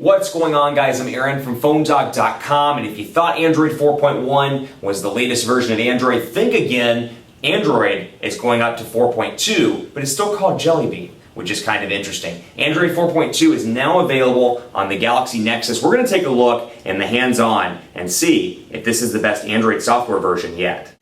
What's going on, guys? I'm Aaron from PhoneDog.com, and if you thought Android 4.1 was the latest version of Android, think again. Android is going up to 4.2, but it's still called Jelly Bean, which is kind of interesting. Android 4.2 is now available on the Galaxy Nexus. We're going to take a look in the hands-on and see if this is the best Android software version yet.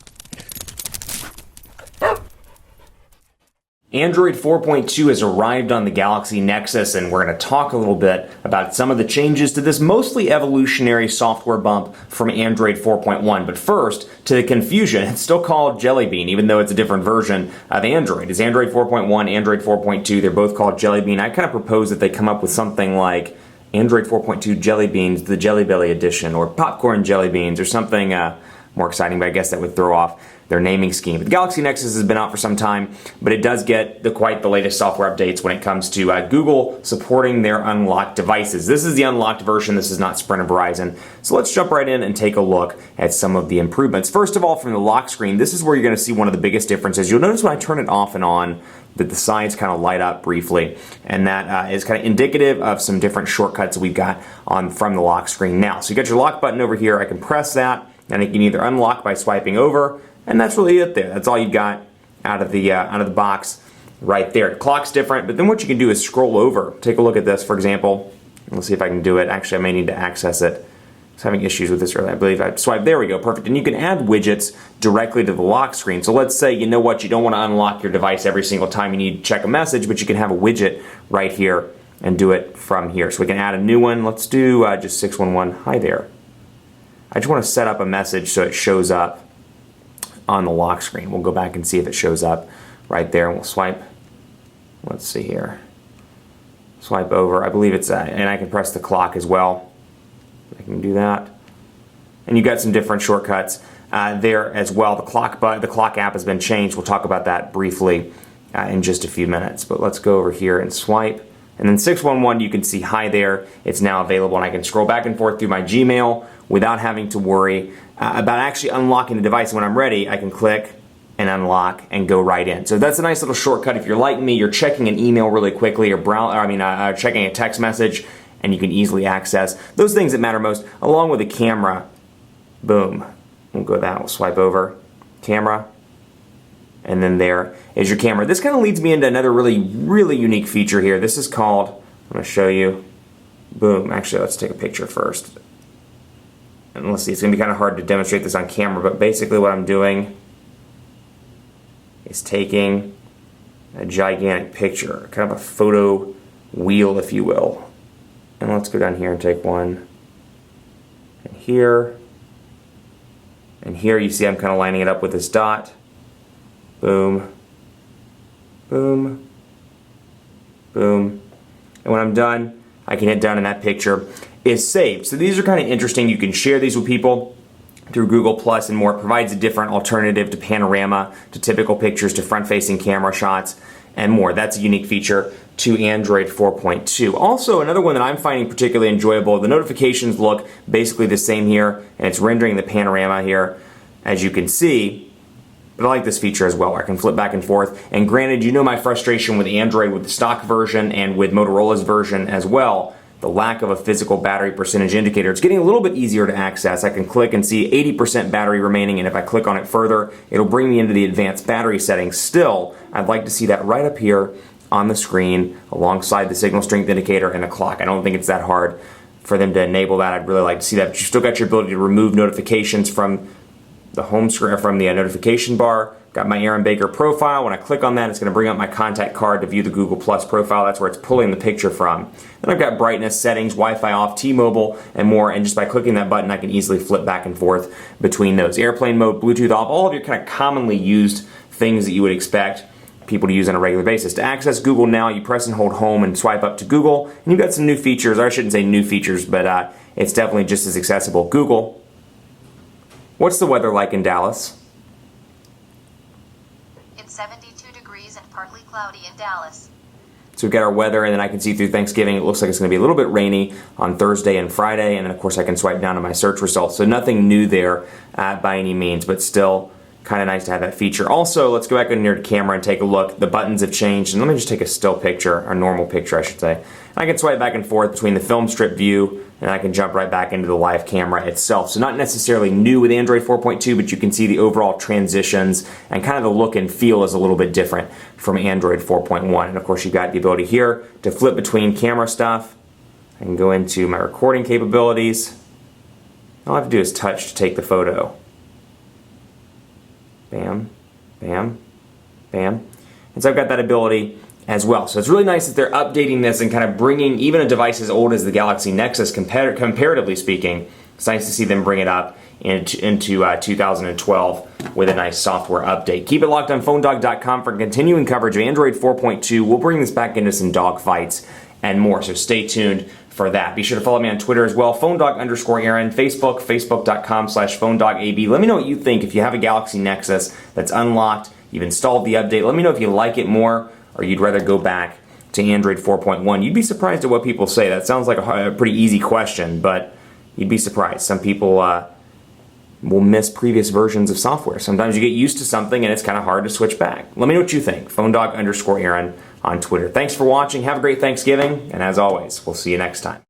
Android 4.2 has arrived on the Galaxy Nexus, and we're going to talk a little bit about some of the changes to this mostly evolutionary software bump from Android 4.1. But first, to the confusion, it's still called Jelly Bean, even though it's a different version of Android. It's Android 4.1, Android 4.2, they're both called Jelly Bean. I kind of propose that they come up with something like Android 4.2 Jelly Beans, the Jelly Belly edition, or Popcorn Jelly Beans, or something more exciting, but I guess that would throw off their naming scheme. The Galaxy Nexus has been out for some time, but it does get quite the latest software updates when it comes to Google supporting their unlocked devices. This is the unlocked version. This is not Sprint or Verizon. So let's jump right in and take a look at some of the improvements. First of all, from the lock screen, this is where you're going to see one of the biggest differences. You'll notice when I turn it off and on that the sides kind of light up briefly, and that is kind of indicative of some different shortcuts that we've got from the lock screen now. So you got your lock button over here. I can press that, and it can either unlock by swiping over, and that's really it there. That's all you got out of the box right there. The clock's different, but then what you can do is scroll over. Take a look at this, for example. Let's see if I can do it. Actually, I may need to access it. I was having issues with this earlier. I believe I swiped. There we go, perfect. And you can add widgets directly to the lock screen. So let's say, you know what, you don't want to unlock your device every single time you need to check a message, but you can have a widget right here and do it from here. So we can add a new one. Let's do just 611. Hi there. I just want to set up a message so it shows up on the lock screen. We'll go back and see if it shows up right there, and we'll swipe. Let's see here. Swipe over. I believe it's and I can press the clock as well. I can do that. And you got some different shortcuts there as well. The clock app has been changed. We'll talk about that briefly in just a few minutes. But let's go over here and swipe. And then 611, you can see hi there. It's now available, and I can scroll back and forth through my Gmail without having to worry about actually unlocking the device. When I'm ready, I can click and unlock and go right in. So that's a nice little shortcut. If you're like me, you're checking an email really quickly, or checking a text message, and you can easily access those things that matter most, along with a camera. Boom. We'll go that. We'll swipe over. Camera. And then there is your camera. This kind of leads me into another really, really unique feature here. This is called, I'm going to show you. Boom. Actually, let's take a picture first. And let's see, it's going to be kind of hard to demonstrate this on camera, but basically what I'm doing is taking a gigantic picture, kind of a photo wheel, if you will. And let's go down here and take one. And here you see I'm kind of lining it up with this dot. Boom, boom, boom. And when I'm done, I can hit done, and that picture is saved. So these are kind of interesting. You can share these with people through Google Plus and more. It provides a different alternative to panorama, to typical pictures, to front-facing camera shots, and more. That's a unique feature to Android 4.2. Also, another one that I'm finding particularly enjoyable, the notifications look basically the same here, and it's rendering the panorama here, as you can see. But I like this feature as well. I can flip back and forth. And granted, you know my frustration with Android, with the stock version and with Motorola's version as well, the lack of a physical battery percentage indicator. It's getting a little bit easier to access. I can click and see 80% battery remaining, and if I click on it further, it'll bring me into the advanced battery settings. Still, I'd like to see that right up here on the screen alongside the signal strength indicator and a clock. I don't think it's that hard for them to enable that. I'd really like to see that. But you still got your ability to remove notifications from the home screen, from the notification bar. Got my Aaron Baker profile. When I click on that, it's going to bring up my contact card to view the Google Plus profile. That's where it's pulling the picture from. Then I've got brightness, settings, Wi-Fi off, T-Mobile, and more. And just by clicking that button, I can easily flip back and forth between those. Airplane mode, Bluetooth off, all of your kind of commonly used things that you would expect people to use on a regular basis. To access Google Now, you press and hold home and swipe up to Google. And you've got some new features, or I shouldn't say new features, but it's definitely just as accessible. Google, what's the weather like in Dallas? It's 72 degrees and partly cloudy in Dallas. So we've got our weather, and then I can see through Thanksgiving, it looks like it's going to be a little bit rainy on Thursday and Friday, and then of course I can swipe down to my search results. So nothing new there by any means, but still Kind of nice to have that feature. Also, let's go back in here to camera and take a look. The buttons have changed, and let me just take a still picture, or normal picture I should say. And I can swipe back and forth between the film strip view, and I can jump right back into the live camera itself. So not necessarily new with Android 4.2, but you can see the overall transitions, and kind of the look and feel is a little bit different from Android 4.1. And of course, you've got the ability here to flip between camera stuff. I can go into my recording capabilities. All I have to do is touch to take the photo. Bam, bam, bam. And so I've got that ability as well. So it's really nice that they're updating this and kind of bringing even a device as old as the Galaxy Nexus, comparatively speaking, it's nice to see them bring it up into 2012 with a nice software update. Keep it locked on PhoneDog.com for continuing coverage of Android 4.2. We'll bring this back into some dog fights and more, so stay tuned for that. Be sure to follow me on Twitter as well, PhoneDog_Aaron, Facebook, Facebook.com/PhoneDogAB. Let me know what you think. If you have a Galaxy Nexus that's unlocked, you've installed the update, let me know if you like it more or you'd rather go back to Android 4.1. You'd be surprised at what people say. That sounds like a pretty easy question, but you'd be surprised. Some people will miss previous versions of software. Sometimes you get used to something and it's kind of hard to switch back. Let me know what you think. PhoneDog_Aaron on Twitter. Thanks for watching. Have a great Thanksgiving. And as always, we'll see you next time.